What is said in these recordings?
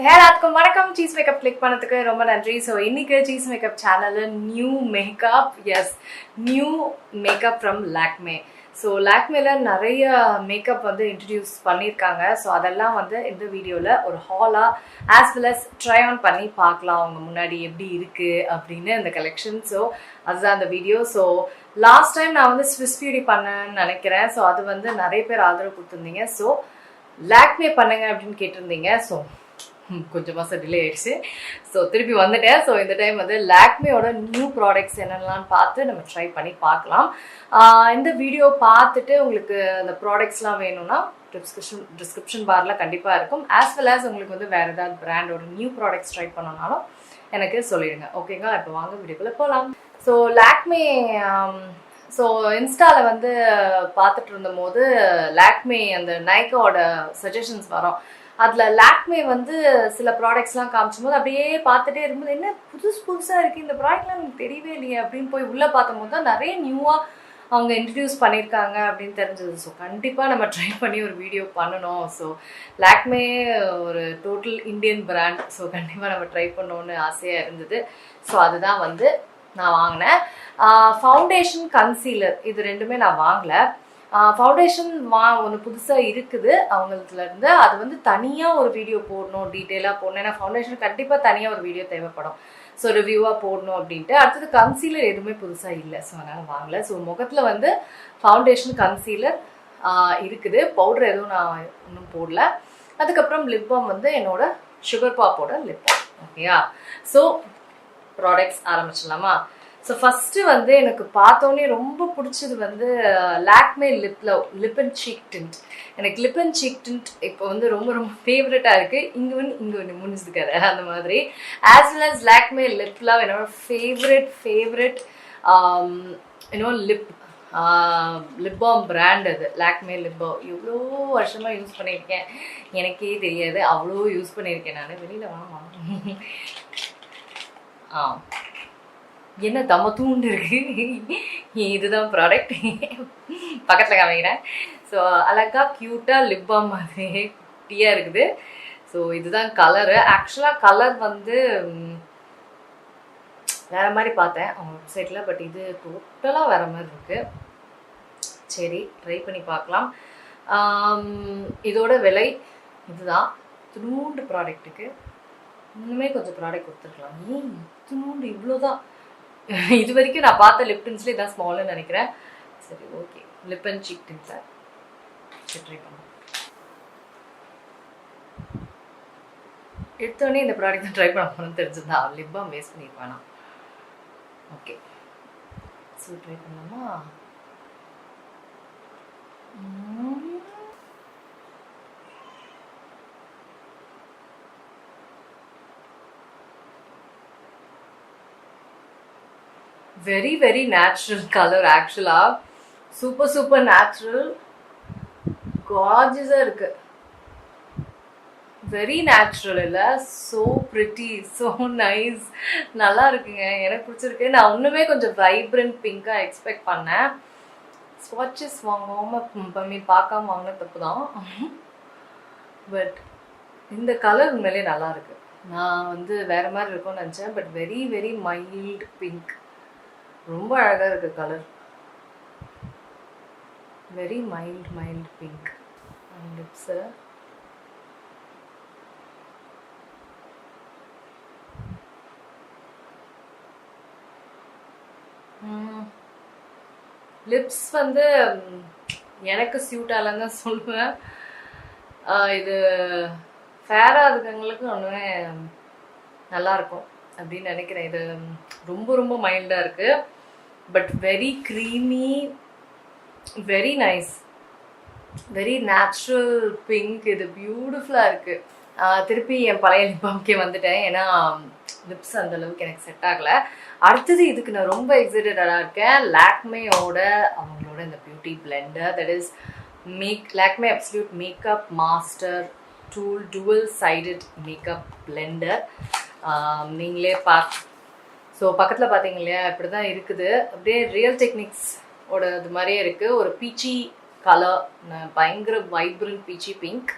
எல்லாத்துக்கும் வணக்கம். Cheese makeup click பண்ணதுக்கு ரொம்ப நன்றி. ஸோ இன்னைக்கு சீஸ் மேக்கப் சேனலில் new makeup from Lakme. So லாக்மேல நிறைய மேக்கப் வந்து இன்ட்ரடியூஸ் பண்ணியிருக்காங்க. ஸோ அதெல்லாம் வந்து இந்த வீடியோவில் ஒரு ஹாலாக as well as try on பண்ணி பார்க்கலாம் அவங்க முன்னாடி எப்படி இருக்குது அப்படின்னு இந்த கலெக்ஷன். ஸோ அதுதான் அந்த வீடியோ. ஸோ லாஸ்ட் டைம் நான் வந்து ஸ்விஸ் பியூட்டி பண்ணேன்னு நினைக்கிறேன். ஸோ அது வந்து நிறைய பேர் ஆதரவு கொடுத்துருந்தீங்க. ஸோ லாக்மே பண்ணுங்க அப்படின்னு கேட்டிருந்தீங்க. ஸோ கொஞ்சம் மாதம் டிலே ஆயிடுச்சு. ஸோ திருப்பி வந்துட்டேன். ஸோ இந்த டைம் வந்து லாக்மேயோட நியூ ப்ராடக்ட்ஸ் என்னென்னலாம் பார்த்து நம்ம ட்ரை பண்ணி பார்க்கலாம். இந்த வீடியோ பார்த்துட்டு உங்களுக்கு அந்த ப்ராடக்ட்ஸ்லாம் வேணும்னா டிஸ்கிரிப்ஷன் பாரில் கண்டிப்பாக இருக்கும். ஆஸ் வெல் ஆஸ் உங்களுக்கு வந்து வேறு ஏதாவது பிராண்டோட நியூ ப்ராடக்ட்ஸ் ட்ரை பண்ணனாலும் எனக்கு சொல்லிடுங்க. ஓகேங்களா? இப்போ வாங்க வீடியோக்குள்ளே போகலாம். ஸோ லாக்மே இன்ஸ்டாவில் வந்து பார்த்துட்டு இருந்தபோது லாக்மே அந்த நைக்காவோட சஜஷன்ஸ் வரும். அதில் லாக்மே வந்து சில ப்ராடக்ட்ஸ்லாம் காமிச்சும்போது அப்படியே பார்த்துட்டே இருக்கும்போது என்ன புதுசாக இருக்குது, இந்த ப்ராடக்ட்லாம் எனக்கு தெரியவே இல்லையே அப்படின்னு போய் உள்ளே பார்த்தம்போது தான் நிறைய நியூவாக அவங்க இன்ட்ரடியூஸ் பண்ணியிருக்காங்க அப்படின்னு தெரிஞ்சது. ஸோ கண்டிப்பாக நம்ம ட்ரை பண்ணி ஒரு வீடியோ பண்ணணும். ஸோ லாக்மே ஒரு டோட்டல் இந்தியன் பிராண்ட். ஸோ கண்டிப்பாக நம்ம ட்ரை பண்ணோன்னு ஆசையாக இருந்தது. ஸோ அதுதான் வந்து நான் வாங்கினேன். ஃபவுண்டேஷன் கன்சீலர் இது ரெண்டுமே நான் வாங்கலை. ஃபவுண்டேஷன் ஒன்று புதுசாக இருக்குது அவங்களுக்குலேருந்து. அது வந்து தனியாக ஒரு வீடியோ போடணும், டீட்டெயிலாக போடணும். ஏன்னா ஃபவுண்டேஷன் கண்டிப்பாக தனியாக ஒரு வீடியோ தேவைப்படும். ஸோ ரிவ்யூவாக போடணும் அப்படின்ட்டு. அடுத்தது கன்சீலர் எதுவுமே புதுசாக இல்லை. ஸோ அதனால் வாங்கலை. ஸோ முகத்தில் வந்து ஃபவுண்டேஷன் கன்சீலர் இருக்குது. பவுடர் எதுவும் நான் இன்னும் போடல. அதுக்கப்புறம் லிப் பாம் வந்து என்னோட சுகர் பாப்போட லிப் பாம். ஓகேயா? ஸோ ப்ராடக்ட்ஸ் ஆரம்பிச்சிடலாமா? ஸோ ஃபஸ்ட்டு வந்து எனக்கு பார்த்தோன்னே ரொம்ப பிடிச்சது வந்து Lakme lip and cheek tint. எனக்கு லிப் அண்ட் சீக் டிண்ட் இப்போ வந்து ரொம்ப ஃபேவரட்டாக இருக்குது. இங்கே ஒன்று முடிஞ்சுதுக்காரு அந்த மாதிரி. ஆஸ் வெல் அஸ் லாக்மே லிப்லாம் என்னோட ஃபேவரட் லிப் பாம் பிராண்ட். அது லாக்மே லிப் பாம் எவ்வளோ வருஷமாக யூஸ் பண்ணியிருக்கேன் எனக்கே தெரியாது. அவ்வளோ யூஸ் பண்ணியிருக்கேன் நான். வெளியில் வாங்க என்ன தம்ம தூண்டு இருக்கு. இதுதான் ப்ராடக்ட். பக்கத்தில் காமிக்கிறேன். ஸோ அழகா க்யூட்டாக லிப் பாம் மாதிரி குட்டியாக இருக்குது. ஸோ இதுதான் கலரு. ஆக்சுவலாக கலர் வந்து வேறு மாதிரி பார்த்தேன் அவங்க வெப்சைட்டில். பட் இது டோட்டலாக வேறு மாதிரி இருக்குது. சரி, ட்ரை பண்ணி பார்க்கலாம். இதோட விலை இதுதான். துணூண்டு ப்ராடக்ட்டுக்கு இன்னுமே கொஞ்சம் ப்ராடக்ட் கொடுத்துருக்கலாம். துணூண்டு இவ்வளோதான். இது வரைக்கும் நான் பார்த்த லிப் டின்ஸ்ல இதான் ஸ்மால்னு நினைக்கிறேன். சரி, okay. Lip and cheek tints try பண்ணலாம். எடுத்தோடனே இந்த ப்ராடக்ட் தான் ட்ரை பண்ண போகணும்னு தெரிஞ்சுருந்தா லிப் பாம் வேஸ்ட் பண்ணியிருப்பானா. ஓகே, ஸோ ட்ரை பண்ணலாமா? very natural color. ஆக்சுவலா சூப்பர் நேச்சுரல், கார்ஜியஸா இருக்கு. வெரி நேச்சுரல் இல்ல? So pretty, so nice. நல்லா இருக்குங்க, எனக்கு பிடிச்சிருக்கு. நான் இன்னுமே கொஞ்சம் வைப்ரண்ட் பிங்கா எக்ஸ்பெக்ட் பண்ணேன். ஸ்வாட்சஸ் வாங்காம பார்க்காம வாங்கின தப்பு தான். பட் இந்த கலர் உண்மையிலே நல்லா இருக்கு. நான் வந்து வேற மாதிரி இருக்கும்னு நினச்சேன். But very mild pink. ரொம்ப அழகாக இருக்கு colour. Very mild pink. Lips lips வந்து எனக்கு சூட் ஆகலன்னு தான் சொல்லுவேன். இது ஃபேராக இருக்கவங்களுக்கு ஒன்றுமே நல்லாயிருக்கும் அப்படின்னு நினைக்கிறேன். இது ரொம்ப மைல்டாக இருக்குது. But very creamy, very nice, very natural pink. இது பியூட்டிஃபுல்லாக இருக்குது. திருப்பி என் பழைய லிப் பாம்க்கே வந்துட்டேன். ஏன்னா லிப்ஸ் அந்தளவுக்கு எனக்கு செட் ஆகலை. அடுத்தது இதுக்கு நான் ரொம்ப எக்ஸைட்டடாக இருக்கேன். லாக்மேயோட அவங்களோட இந்த beauty blender, that is Lakme absolute makeup master tool dual sided makeup blender. நீங்களே ஸோ பக்கத்தில் பார்த்தீங்க இல்லையா, இப்படி தான் இருக்குது. அப்படியே ரியல் டெக்னிக்ஸ் இது மாதிரியே இருக்குது. ஒரு பீச்சி கலர், பயங்கர வைப்ரண்ட் பீச்சி பிங்க்.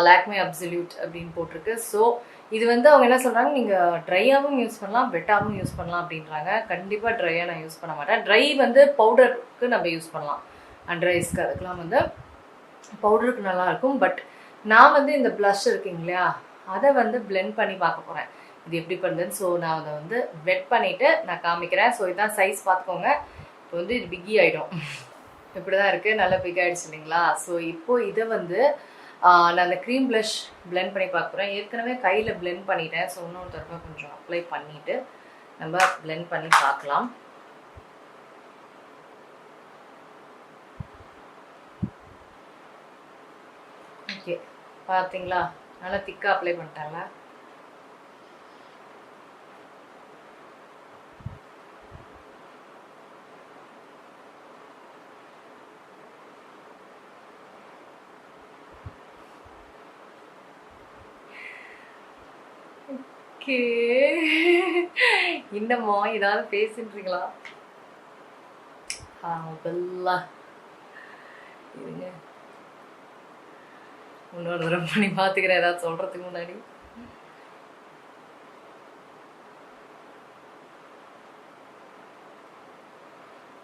லாக்மே அப்சல்யூட் அப்படின்னு போட்டிருக்கு. ஸோ இது வந்து அவங்க என்ன சொல்கிறாங்க, நீங்கள் ட்ரையாகவும் யூஸ் பண்ணலாம், வெட்டாகவும் யூஸ் பண்ணலாம் அப்படின்றாங்க. கண்டிப்பாக ட்ரையாக நான் யூஸ் பண்ண மாட்டேன். ட்ரை வந்து பவுடருக்கு நம்ம யூஸ் பண்ணலாம், அண்டர் ஐஸ்க்கு அதுக்கெலாம் வந்து பவுடருக்கு நல்லாயிருக்கும். பட் நான் வந்து இந்த ப்ளஷ் இருக்குங்க இல்லையா, அதை வந்து பிளெண்ட் பண்ணி பார்க்க போகிறேன் இது எப்படி பண்ணுதுன்னு. ஸோ நான் அதை வந்து வெட் பண்ணிவிட்டு நான் காமிக்கிறேன். ஸோ இதுதான் சைஸ் பார்த்துக்கோங்க. இப்போ வந்து இது பிக்கி ஆகிடும். இப்படி தான் இருக்குது, நல்லா பிக் ஆகிடுச்சு இல்லைங்களா. ஸோ இப்போது இதை வந்து நான் அந்த க்ரீம் ப்ளஷ் பிளெண்ட் பண்ணி பார்க்க போகிறேன். ஏற்கனவே கையில் பிளெண்ட் பண்ணிட்டேன். ஸோ இன்னொரு தடவை கொஞ்சம் அப்ளை பண்ணிவிட்டு நம்ம பிளெண்ட் பண்ணி பார்க்கலாம். ஓகே, பார்த்தீங்களா, நல்லா திக்காக அப்ளை பண்ணிட்டாங்களா. ஓகே, இன்னமா ஏதாவது பேசுன்றீங்களா? இருங்க, இன்னொரு தடவை பண்ணி பார்த்துக்கிறேன் ஏதாவது சொல்கிறதுக்கு முன்னாடி.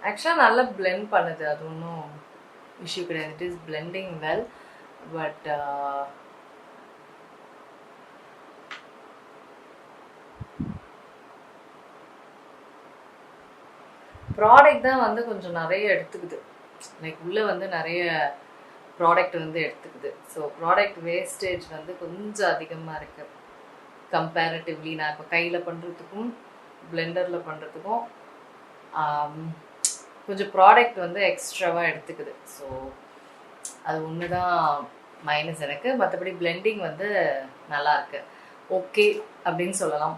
ஆக்சுவலாக நல்லா பிளெண்ட் பண்ணுது, அது ஒன்றும் இஷ்யூ கிடையாது. It is blending well. But product தான் வந்து கொஞ்சம் நிறைய எடுத்துக்குது. லைக் உள்ளே வந்து நிறைய ப்ராடக்ட் வந்து எடுத்துக்குது. ஸோ ப்ராடக்ட் வேஸ்டேஜ் வந்து கொஞ்சம் அதிகமாக இருக்குது கம்பேரிட்டிவ்லி. நான் இப்போ கையில் பண்ணுறதுக்கும் பிளெண்டரில் பண்ணுறதுக்கும் கொஞ்சம் ப்ராடக்ட் வந்து எக்ஸ்ட்ராவாக எடுத்துக்குது. ஸோ அது ஒன்று தான் மைனஸ் எனக்கு. மற்றபடி பிளெண்டிங் வந்து நல்லாயிருக்கு, ஓகே அப்படின்னு சொல்லலாம்.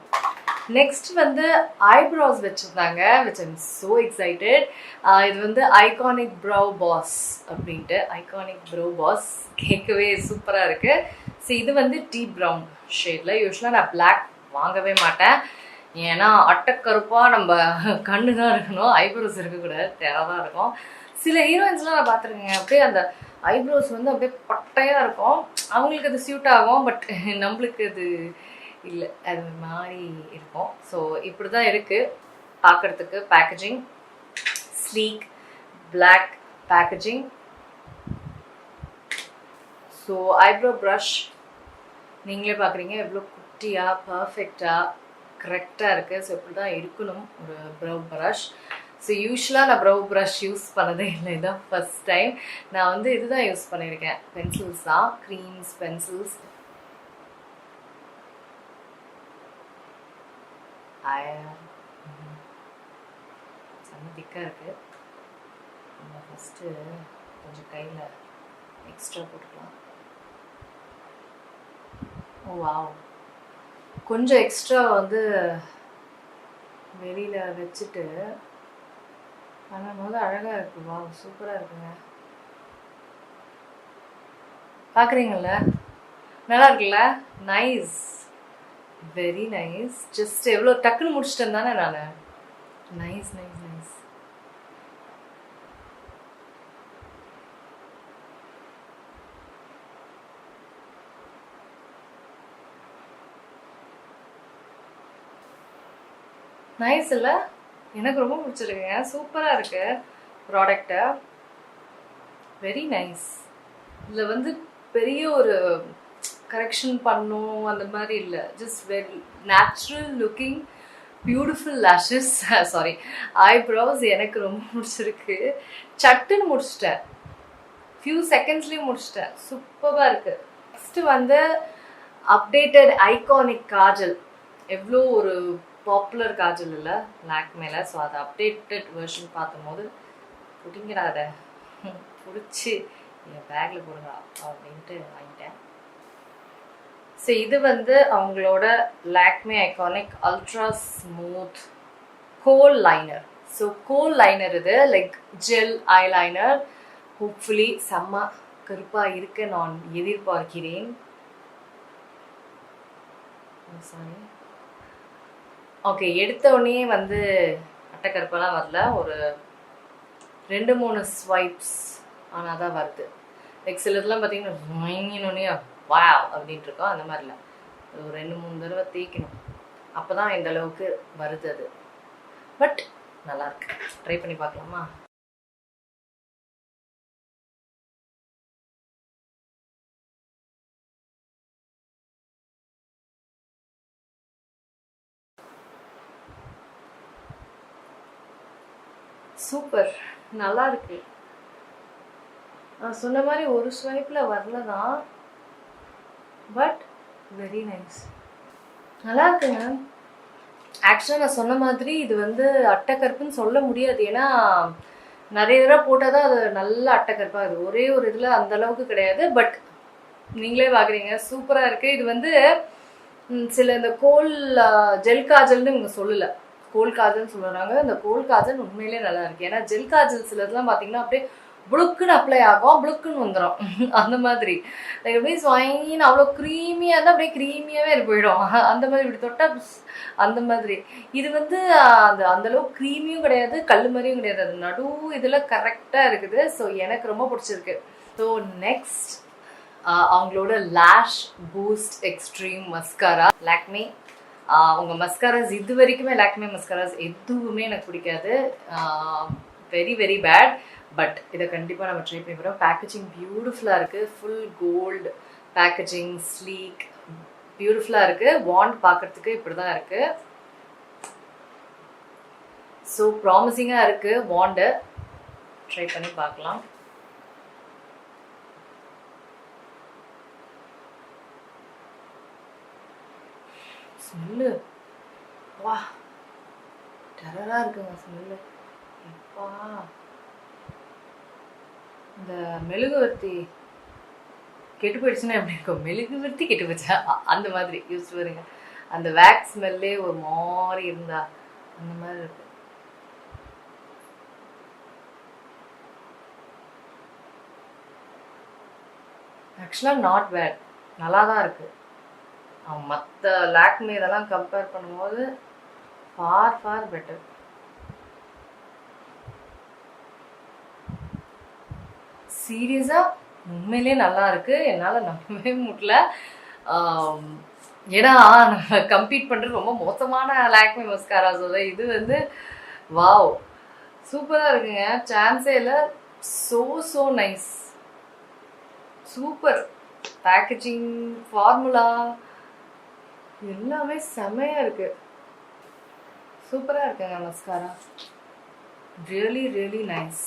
நெக்ஸ்ட் வந்து ஐப்ரோஸ் வச்சுருந்தாங்க, விச் ஐம் ஸோ எக்ஸைட்டட். இது வந்து ஐகானிக் ப்ரௌ பாஸ் அப்படின்ட்டு. ஐகானிக் ப்ரௌ பாஸ் கேட்கவே சூப்பராக இருக்குது. ஸோ இது வந்து டீப் ப்ரௌன் ஷேடில். யூஸ்வலாக நான் பிளாக் வாங்கவே மாட்டேன், ஏன்னா அட்டக்கருப்பாக நம்ம கண்ணு தான் இருக்கணும், ஐப்ரோஸ் இருக்கக்கூடாது, தேவைதான் இருக்கும். சில ஹீரோயின்ஸ்லாம் நான் பார்த்துருக்கேங்க, அப்படியே அந்த ஐப்ரோஸ் வந்து அப்படியே பட்டையாக இருக்கும், அவங்களுக்கு அது சூட் ஆகும். பட் நம்மளுக்கு அது இல்லை, அது மாதிரி இருக்கும். ஸோ இப்படி தான் இருக்குது பார்க்குறதுக்கு. Packaging sleek black packaging. So eyebrow brush நீங்களே பார்க்குறீங்க எவ்வளோ குட்டியாக பர்ஃபெக்டாக கரெக்டாக இருக்குது. ஸோ இப்படி தான் இருக்கணும் ஒரு ப்ரௌ ப்ரஷ். ஸோ யூஸ்வலாக நான் ப்ரௌ ப்ரஷ் யூஸ் பண்ணதே இல்லை, இதுதான் ஃபஸ்ட் டைம். நான் வந்து இதுதான் யூஸ் பண்ணியிருக்கேன், பென்சில்ஸ் தான், க்ரீம்ஸ் பென்சில்ஸ். செம்ம திக்காக இருக்குது. நம்ம ஃபஸ்ட்டு கொஞ்சம் கையில் எக்ஸ்ட்ரா போட்டுக்கலாம். ஓ வாவ், கொஞ்சம் எக்ஸ்ட்ரா வந்து வெளியில் வச்சுட்டு பண்ணும்போது அழகாக இருக்குது. வா, சூப்பராக இருக்குங்க. பார்க்குறீங்கள, நல்லா இருக்குல்ல, நைஸ், வெரி நைஸ். ஜஸ்ட் எவ்வளோ டக்குன்னு முடிச்சிட்டேன் தானே நான். Nice nice nice. நைஸ் இல்லை, எனக்கு ரொம்ப பிடிச்சிருக்குங்க, சூப்பராக இருக்கு ப்ராடக்டை, வெரி நைஸ். இதில் வந்து பெரிய ஒரு கரெக்ஷன் பண்ணும் அந்த மாதிரி இல்லை, just very natural looking beautiful lashes, sorry eyebrows எனக்கு ரொம்ப பிடிச்சிருக்கு. சட்டுன்னு முடிச்சிட்டேன், ஃபியூ செகண்ட்ஸ்லேயும் முடிச்சிட்டேன், சூப்பராக இருக்குது. நெக்ஸ்ட்டு வந்து அப்டேட்டட் ஐகானிக் காஜல். எவ்வளோ ஒரு பாப்புலர் காஜல் இல்லை லாக்மேல. ஸோ அது அப்டேட்டட் வெர்ஷன் பார்க்கும்போது பிடிங்கிறாத பிடிச்சி என் பேக்கில் போடுறா அப்படின்ட்டு வாங்கிட்டேன். ஸோ இது வந்து அவங்களோட லாக்மே ஐகானிக் அல்ட்ரா ஸ்மூத் கோல் லைனர். ஸோ கோல் லைனர் இது லைக் ஜெல் ஐலைனர். ஹோப்ஃபுல்லி செம்ம கருப்பாக இருக்க நான் எதிர்பார்க்கிறேன். சாரி, ஓகே, எடுத்த உடனே வந்து அட்டைக்கருப்பெல்லாம் வரல, ஒரு 2-3 ஸ்வைப்ஸ் ஆனால் தான் வருது. லைக் சிலதுலாம் பார்த்தீங்கன்னா வாங்கினோடனே வாவ் அப்படின்ட்டு இருக்கோம். அந்த மாதிரி இல்லை, ஒரு 2-3 தடவை தேய்க்கணும். அப்போ தான் இந்த அளவுக்கு வருது அது. பட் நல்லாயிருக்கு, ட்ரை பண்ணி பார்க்கலாமா? சூப்பர், நல்லா இருக்கு. நான் சொன்ன மாதிரி ஒரு ஸ்வைப்பில் வரல தான், பட் வெரி நைஸ், நல்லா இருக்குங்க. ஆக்சுவலாக நான் சொன்ன மாதிரி இது வந்து அட்டைக்கருப்புன்னு சொல்ல முடியாது, ஏன்னா நிறைய தடவை போட்டால் தான் அது நல்ல அட்டைக்கருப்பாக இருக்குது. ஒரே ஒரு இதில் அந்த அளவுக்கு கிடையாது, பட் நீங்களே பார்க்குறீங்க, சூப்பராக இருக்குது. இது வந்து சில இந்த கோல் ஜெல் காஜல்னு இவங்க சொல்லலை, கோல் காஜல்னு சொல்லுறாங்க. இந்த கோல் காஜல் உண்மையிலே நல்லா இருக்கு. ஏன்னா ஜெல் காஜல் சிலதுலாம் பார்த்தீங்கன்னா அப்படியே புளுக்குன்னு அப்ளை ஆகும், புளுக்குன்னு வந்துடும். அந்த மாதிரி அப்படியே ஸ்வைன்னு அவ்வளோ க்ரீமியாக இருந்தால் அப்படியே க்ரீமியாகவே போயிடும். அந்த மாதிரி இப்படி தொட்டால் அந்த மாதிரி. இது வந்து அந்தளவுக்கு க்ரீமியும் கிடையாது, கல் மாதிரியும் கிடையாது, அது நடு இதில் கரெக்டாக இருக்குது. ஸோ எனக்கு ரொம்ப பிடிச்சிருக்கு. ஸோ நெக்ஸ்ட் அவங்களோட லேஷ் பூஸ்ட் எக்ஸ்ட்ரீம் மஸ்காரா, லாக்மே. உங்கள் மஸ்காராஸ் இது வரைக்குமே லாக்மே மஸ்காராஸ் எதுவுமே எனக்கு பிடிக்காது, வெரி வெரி பேட். பட் இதை கண்டிப்பாக நம்ம ட்ரை பண்ணி போகிறோம். பேக்கேஜிங் பியூட்டிஃபுல்லாக இருக்குது, ஃபுல் கோல்டு பேக்கேஜிங், ஸ்லீக், பியூட்டிஃபுல்லாக இருக்குது. வாண்ட் பார்க்குறதுக்கு இப்படி தான் இருக்குது. ஸோ ப்ராமிசிங்காக இருக்குது வாண்டு, ட்ரை பண்ணி பார்க்கலாம். ஸ்மெல்லு வா டெரராக இருக்குங்க ஸ்மெல்லு. எப்பா இந்த மெழுகுவர்த்தி கெட்டு போயிடுச்சுன்னா எப்படி இருக்கும், மெழுகுவர்த்தி கெட்டு போச்சா அந்த மாதிரி யூஸ் வருங்க. அந்த வேக்ஸ் ஸ்மெல்லே ஒரு மாதிரி இருந்தா அந்த மாதிரி இருக்கு. ஆக்சுவலாக நாட் பேட், நல்லா தான் இருக்குது. மற்ற லாக்மே இதெல்லாம் கம்பேர் பண்ணும்போது ஃபார் ஃபார் பெட்டர். சீரியஸாக உண்மையிலே நல்லா இருக்கு, என்னால் நம்பவே முடியல. ஏன்னா நம்ம கம்பீட் பண்ணுறது ரொம்ப மோசமான லாக்மே மஸ்காராஸோட இது வந்து வாவ் சூப்பராக இருக்குங்க, சான்ஸே இல்லை. So nice, super packaging, formula எல்லாமே செமையாக இருக்கு, சூப்பராக இருக்குங்க mascara. Really really nice,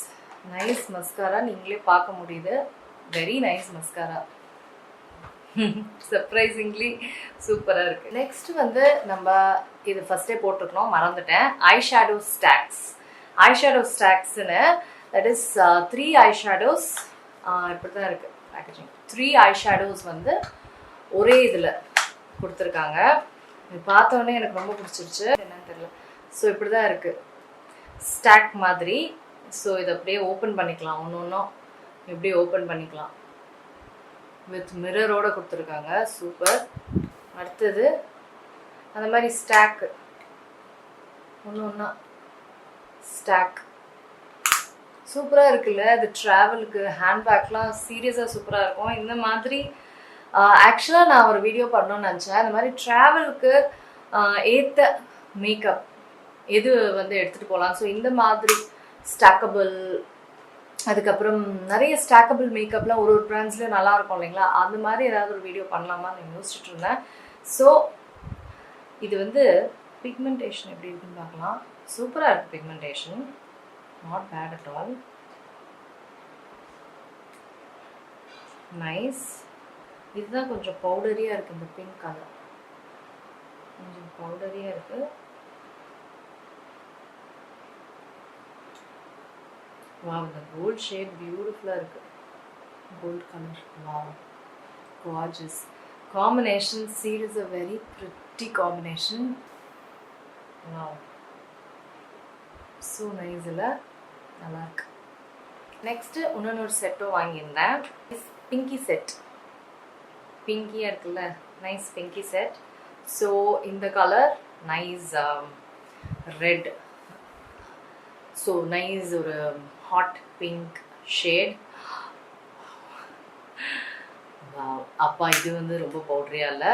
nice mascara. நீங்களே பார்க்க முடியுது, வெரி நைஸ் மஸ்காரா. சர்ப்ரைசிங்லி சூப்பராக இருக்குது. நெக்ஸ்ட் வந்து நம்ம இது ஃபஸ்ட்டே போட்டிருக்கணும், மறந்துட்டேன். ஐஷேடோ ஸ்டாக்ஸ், ஐஷேடோ ஸ்டாக்ஸ்ன்னு, தட் இஸ் 3 ஐஷேடோஸ். இப்படி தான் இருக்குது பேக்கேஜிங். 3 ஐஷேடோஸ் வந்து ஒரே இதில் கொடுத்துருக்காங்க. இது பார்த்தோன்னே எனக்கு ரொம்ப பிடிச்சிருச்சு, என்னன்னு தெரியல. ஸோ இப்படி தான் இருக்குது ஸ்டாக் மாதிரி. ஸோ இதை அப்படியே ஓப்பன் பண்ணிக்கலாம், ஒன்று ஒன்றும் இப்படி ஓப்பன் பண்ணிக்கலாம். வித் மிரரோடு கொடுத்துருக்காங்க, சூப்பர். அடுத்தது அந்த மாதிரி ஸ்டாக்கு ஒன்று ஒன்றா ஸ்டாக் சூப்பராக இருக்குல்ல. அது ட்ராவலுக்கு ஹேண்ட்பேக்லாம் சீரியஸாக சூப்பராக இருக்கும். இந்த மாதிரி ஆக்சுவலாக நான் ஒரு வீடியோ பண்ணணும்னு நினச்சேன். இந்த மாதிரி ட்ராவலுக்கு ஏற்ற மேக்கப் எது வந்து எடுத்துகிட்டு போகலாம். ஸோ இந்த மாதிரி ஸ்டாக்கபிள், அதுக்கப்புறம் நிறைய ஸ்டாக்கபிள் மேக்கப்லாம் ஒரு பிராண்ட்ஸ்லேயும் நல்லா இருக்கும் இல்லைங்களா, அந்த மாதிரி ஏதாவது ஒரு வீடியோ பண்ணலாமான்னு நான் யோசிச்சுட்டு இருந்தேன். ஸோ இது வந்து பிக்மெண்டேஷன் எப்படி இருக்குன்னு பார்க்கலாம். சூப்பராக இருக்குது pigmentation, not bad at all, nice. இதுதான் கொஞ்சம் பவுடரியாக இருக்குது, இந்த பிங்க் கலர் கொஞ்சம் பவுடரியாக இருக்குது. வாவ், இந்த கோல்ட் ஷேட் பியூட்டிஃபுல்லாக இருக்குது, gold colour. Wow, gorgeous combination, serious a very pretty combination. Wow, so nice இல்லை, நல்லாயிருக்கு. நெக்ஸ்ட்டு இன்னொன்று செட்டும் வாங்கியிருந்தேன், பிங்கி செட். பிங்கியாக இருக்குல்ல, நைஸ் பிங்கி செட். ஸோ இந்த colour nice red, so nice ஒரு ஹாட் பிங்க் ஷேட். அப்பா இது வந்து ரொம்ப பவுடரியா இல்லை.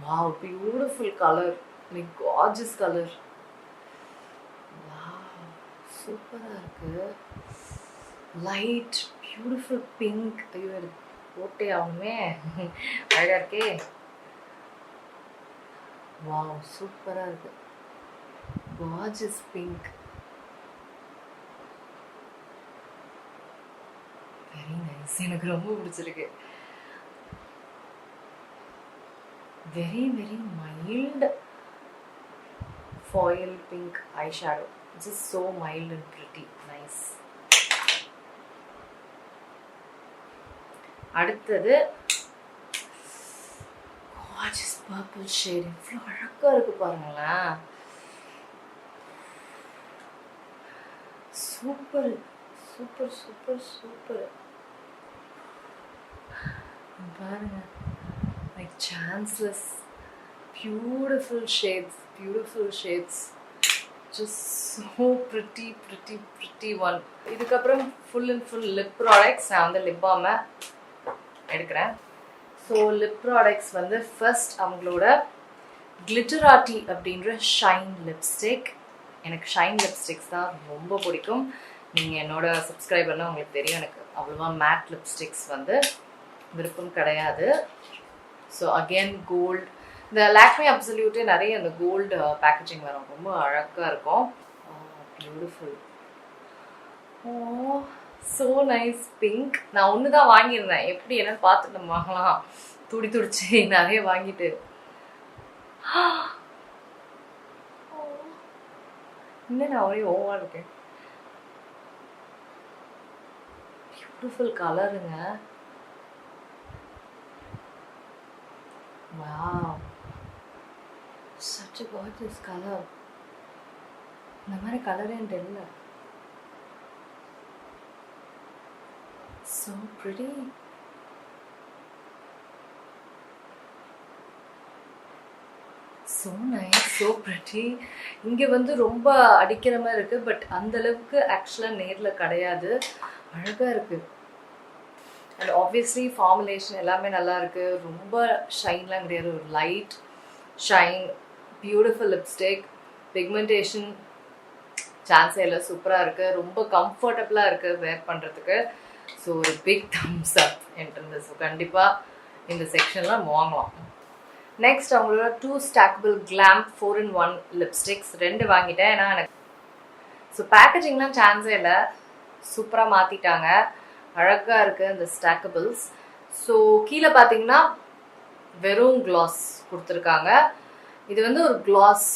Wow, beautiful colour, like gorgeous colour. Wow, சூப்பராக இருக்கு. Light beautiful pink. ஐயோ, எனக்கு போட்டே ஆகுமே, அழகா இருக்கே. வாவ், சூப்பராக இருக்கு. Gorgeous pink, very nice. எனக்கு ரொம்ப பிடிச்சிருக்கு. Very very mild foil pink eyeshadow, just so mild and pretty, nice. அடுத்தது gorgeous purple shade. இவ்வளோ அழகா இருக்கு பாருங்களேன். Super super super super. பாருங்க, like chanceless, beautiful shades, just so pretty one. இதுக்கப்புறம் full and full lip products. நான் வந்து lip balm எடுக்கிறேன். ஸோ லிப் ப்ராடக்ட்ஸ் வந்து ஃபர்ஸ்ட் அவங்களோட கிளிட்டராட்டி அப்படின்ற ஷைன் லிப்ஸ்டிக். எனக்கு ஷைன் லிப்ஸ்டிக்ஸ் தான் ரொம்ப பிடிக்கும். நீங்கள் என்னோட சப்ஸ்கிரைபர்னால் உங்களுக்கு தெரியும், எனக்கு அவ்வளோவா மேட் லிப்ஸ்டிக்ஸ் வந்து விருப்பம் கிடையாது. ஸோ அகெயின் கோல்டு, இந்த லாக்மே அப்சல்யூட்டே நிறைய அந்த கோல்டு பேக்கேஜிங் வரும், ரொம்ப அழகாக இருக்கும். பியூட்டிஃபுல். ஓ, ஸோ நைஸ் பிங்க். நான் ஒன்று தான் வாங்கியிருந்தேன், எப்படி என்னன்னு பார்த்துட்டு நம்ம வாங்கலாம். துடிச்சு நிறைய வாங்கிட்டு இன்னும் நான் ஒரே ஓவா இருக்கேன். பியூட்டிஃபுல் கலருங்க. Wow, such a gorgeous color. இந்த மாதிரி கலரே என்கிட்ட இல்லை. So pretty. So nice, so pretty. இங்கே வந்து ரொம்ப அடிக்கிற மாதிரி இருக்கு, பட் அந்த அளவுக்கு ஆக்சுவலாக நேரில் கிடையாது. அழகாக இருக்கு. அண்ட் ஆப்வியஸ்லி ஃபார்முலேஷன் எல்லாமே நல்லா இருக்கு. ரொம்ப ஷைன்லாம் கிடையாது, ஒரு light shine, beautiful lipstick. Pigmentation சான்ஸே இல்லை, சூப்பராக இருக்குது. ரொம்ப கம்ஃபர்டபுளாக இருக்குது வேர் பண்ணுறதுக்கு. ஸோ ஒரு பிக் தம்ஸ் அப் என்கிட்ட. ஸோ கண்டிப்பாக இந்த செக்ஷனில் வாங்கலாம். நெக்ஸ்ட் அவங்களோட 2 ஸ்டாக்கபிள் கிளாம்ப் 4-in-1 லிப்ஸ்டிக்ஸ் 2 வாங்கிட்டேன். ஏன்னா எனக்கு ஸோ பேக்கேஜிங்லாம் சான்ஸே இல்லை, சூப்பராக மாற்றிட்டாங்க, அழகாக இருக்குது இந்த ஸ்டாக்கபிள்ஸ். ஸோ கீழே பார்த்தீங்கன்னா வெறும் கிளாஸ் கொடுத்துருக்காங்க. இது வந்து ஒரு கிளாஸ்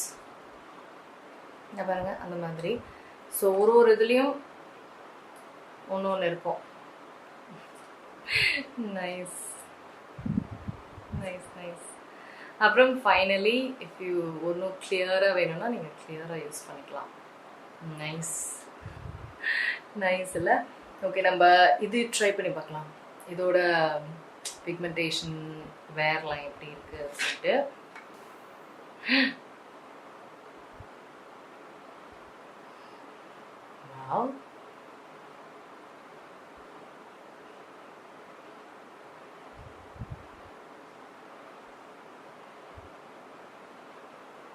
பாருங்க அந்த மாதிரி. ஸோ ஒரு இதுலேயும் ஒன்று இருக்கும். Nice nice nice. அப்புறம் ஃபைனலி இஃப் யூ ஒன்றும் கிளியராக வேணும்னா நீங்கள் கிளியராக யூஸ் பண்ணிக்கலாம். நைஸ் நைஸ் இல்லை? ஓகே, நம்ம இது ட்ரை பண்ணி பார்க்கலாம். இதோட பிக்மெண்டேஷன் வேர்லாம் எப்படி இருக்குது அப்படின்ட்டு. வாவ்,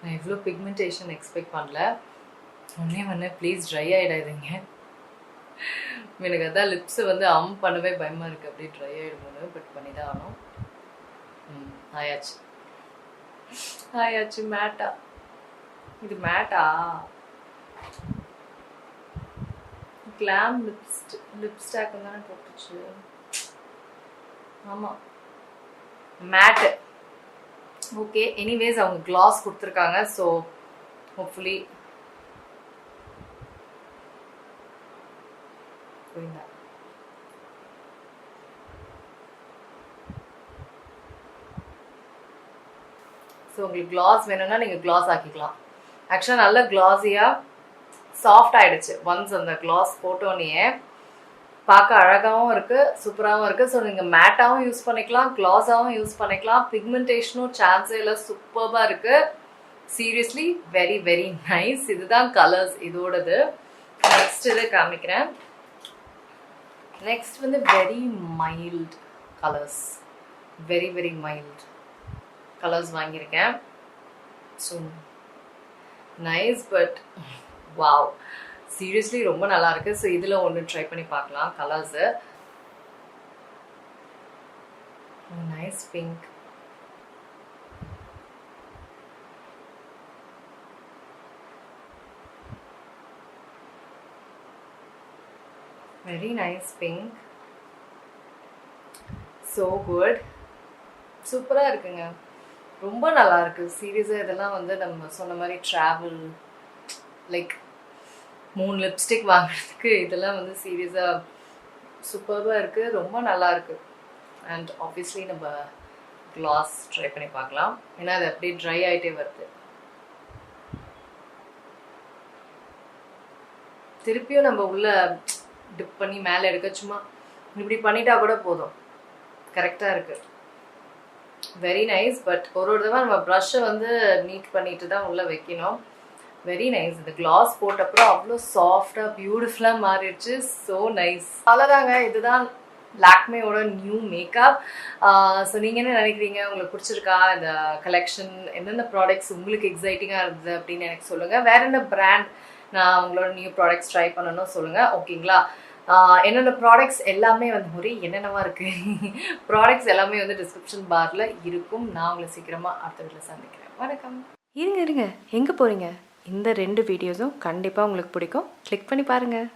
நான் இவ்வளோ பிக்மெண்டேஷன் எக்ஸ்பெக்ட் பண்ணல. ஒன்றே ப்ளீஸ் ட்ரை ஆகிடாதீங்க. எனக்கு அதான் லிப்ஸை வந்து பண்ணவே பயமாக இருக்குது, அப்படியே ட்ரை ஆகிடுமோன்னு. பட் பண்ணி தான் ஆகணும். ஆயாச்சு ஆயாச்சு. மேட்டா, இது மேட்டா கிளாம் லிப்ஸ்டாக் தானே போட்டுச்சு. ஆமாம், மேட்டு. ஓகே, எனிவேஸ் அவங்க கிளாஸ் கொடுத்துருக்காங்க. ஸோ ஹோப்ஃபுல்லி புரியுதா? ஸோ உங்களுக்கு கிளாஸ் வேணும்னா நீங்கள் கிளாஸ் ஆக்கிக்கலாம். ஆக்சுவலாக நல்ல கிளாஸியாக சாஃப்ட் ஆகிடுச்சு ஒன்ஸ் அந்த கிளாஸ் போட்டோன்னே. பார்க்க அழகாகவும் இருக்குது, சூப்பராகவும் இருக்குது. ஸோ நீங்கள் மேட்டாகவும் யூஸ் பண்ணிக்கலாம், கிளாஸாகவும் யூஸ் பண்ணிக்கலாம். பிக்மெண்டேஷனும் சான்ஸே இல்லை, சூப்பராக இருக்குது. Seriously very very nice. இதுதான் கலர்ஸ் இதோடது. நெக்ஸ்ட் இதை காமிக்கிறேன். நெக்ஸ்ட் வந்து very mild colours. Very very mild colours வாங்கியிருக்கேன். So nice, but wow, seriously ரொம்ப நல்லா இருக்கு. ஸோ இதில் ஒன்று ட்ரை பண்ணி பார்க்கலாம் colours. Nice pink, very nice pink, so good, சூப்பராக இருக்குங்க, ரொம்ப நல்லா இருக்கு. சீரியஸாக இதெல்லாம் வந்து நம்ம சொன்ன மாதிரி ட்ராவல் லைக் 3 லிப்ஸ்டிக் வாங்குறதுக்கு இதெல்லாம் வந்து சீரியஸாக சூப்பராக இருக்குது, ரொம்ப நல்லா இருக்குது. அண்ட் ஆப்வியஸ்லி நம்ம கிளாஸ் ட்ரை பண்ணி பார்க்கலாம், ஏன்னா அது அப்படியே ட்ரை ஆகிட்டே வருது. திருப்பியும் நம்ம உள்ள டிப் பண்ணி மேலே எடுக்க சும்மா இப்படி பண்ணிட்டா கூட போதும், கரெக்டாக இருக்குது. வெரி நைஸ், பட் ஒரு தடவை நம்ம ப்ரஷ்ஷை வந்து நீட் பண்ணிட்டு தான் உள்ளே வைக்கணும். Very nice. இந்த கிளாஸ் போட்டப்பறம் அவ்வளோ சாஃப்டாக பியூட்டிஃபுல்லாக மாறிடுச்சு. So nice. அவ்வளோதாங்க, இதுதான் லாக்மேயோட நியூ மேக்கப். ஸோ நீங்கள் என்ன நினைக்கிறீங்க? உங்களுக்கு பிடிச்சிருக்கா இந்த கலெக்ஷன்? என்னென்ன ப்ராடக்ட்ஸ் உங்களுக்கு எக்ஸைட்டிங்காக இருந்தது அப்படின்னு எனக்கு சொல்லுங்கள். வேற என்ன பிராண்ட் நான் உங்களோட நியூ ப்ராடக்ட்ஸ் ட்ரை பண்ணணும் சொல்லுங்கள், ஓகேங்களா? என்னென்ன ப்ராடக்ட்ஸ் எல்லாமே வந்து ஒரே என்னென்னவா இருக்குது ப்ராடக்ட்ஸ் எல்லாமே வந்து டிஸ்கிரிப்ஷன் பாரில் இருக்கும். நான் உங்களை சீக்கிரமாக அடுத்த வீட்டில் சந்திக்கிறேன். வணக்கம். இருங்க எங்கே போகிறீங்க? இந்த 2 வீடியோஸும் கண்டிப்பாக உங்களுக்கு பிடிக்கும். கிளிக் பண்ணி பாருங்கள்.